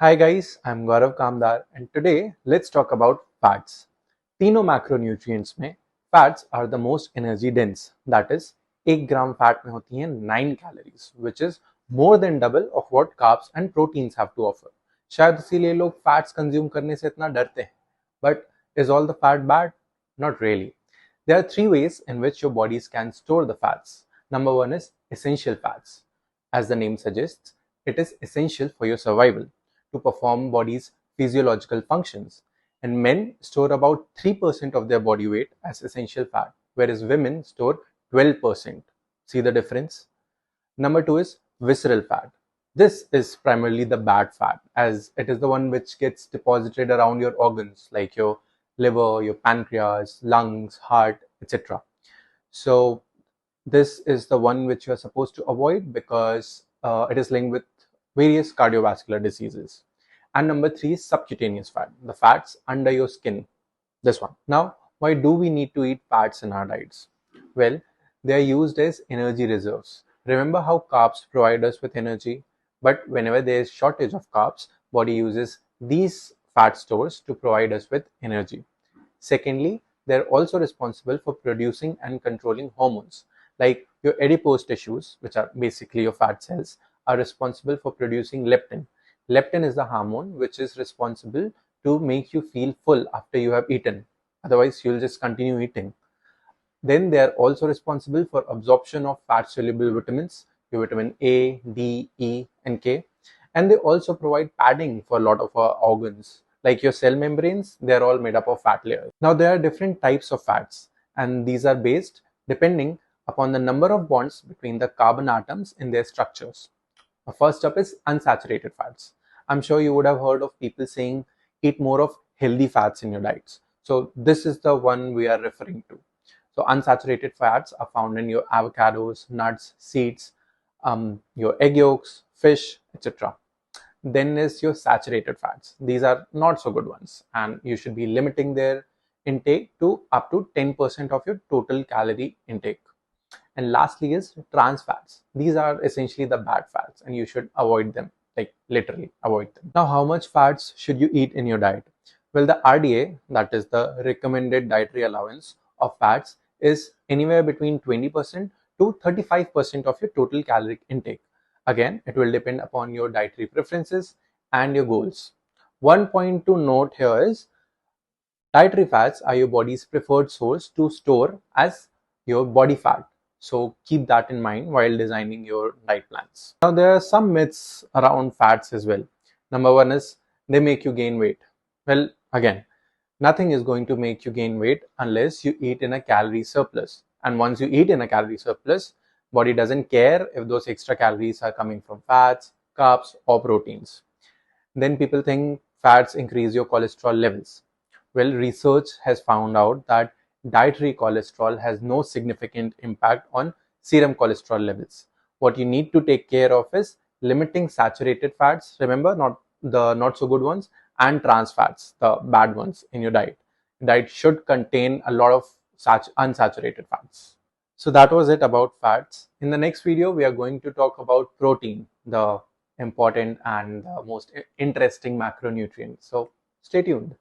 Hi guys, I'm Gaurav Kamdar and today let's talk about fats. तीनों macronutrients में fats are the most energy dense. That is, 1 gram fat में होती हैं 9 calories, which is more than double of what carbs and proteins have to offer. शायद इसीलिए लोग fats consume करने से इतना डरते हैं. But is all the fat bad? Not really. There are three ways in which your bodies can store the fats. Number one is essential fats. As the name suggests, it is essential for your survival to perform body's physiological functions. And men store about 3% of their body weight as essential fat, whereas women store 12%. See the difference? Number two is visceral fat. This is primarily the bad fat, as it is the one which gets deposited around your organs like your liver, your pancreas, lungs, heart, etc. So, this is the one which you are supposed to avoid because it is linked with various cardiovascular diseases. And number three is subcutaneous fat, the fats under your skin. This one. Now, why do we need to eat fats in our diets? Well, they are used as energy reserves. Remember how carbs provide us with energy? But whenever there is shortage of carbs, body uses these fat stores to provide us with energy. Secondly, they're also responsible for producing and controlling hormones. Like your adipose tissues, which are basically your fat cells, are responsible for producing leptin. Leptin is the hormone which is responsible to make you feel full after you have eaten. Otherwise, you'll just continue eating. Then they are also responsible for absorption of fat soluble vitamins, your vitamin A, D, E, and K. And they also provide padding for a lot of our organs. Like your cell membranes, they're all made up of fat layers. Now, there are different types of fats, and these are based depending upon the number of bonds between the carbon atoms in their structures. First up is unsaturated fats. I'm sure you would have heard of people saying eat more of healthy fats in your diets. So, this is the one we are referring to. So unsaturated fats are found in your avocados, nuts, seeds, your egg yolks, fish, etc. Then is your saturated fats. These are not so good ones, and you should be limiting their intake to up to 10% of your total calorie intake. And lastly is trans fats. These are essentially the bad fats, and you should avoid them, like literally avoid them. Now, how much fats should you eat in your diet? Well, the RDA, that is the recommended dietary allowance of fats, is anywhere between 20% to 35% of your total caloric intake. Again, it will depend upon your dietary preferences and your goals. One point to note here is dietary fats are your body's preferred source to store as your body fat. So keep that in mind while designing your diet plans. Now, there are some myths around fats as well. Number one is they make you gain weight. Well, again, nothing is going to make you gain weight unless you eat in a calorie surplus. And once you eat in a calorie surplus, body doesn't care if those extra calories are coming from fats, carbs, or proteins. Then people think fats increase your cholesterol levels. Well, research has found out that dietary cholesterol has no significant impact on serum cholesterol levels. What you need to take care of is limiting saturated fats, remember, not the not so good ones, and trans fats, the bad ones in your diet. Diet should contain a lot of such unsaturated fats. So that was it about fats. In the next video, we are going to talk about protein, the important and the most interesting macronutrient. So stay tuned.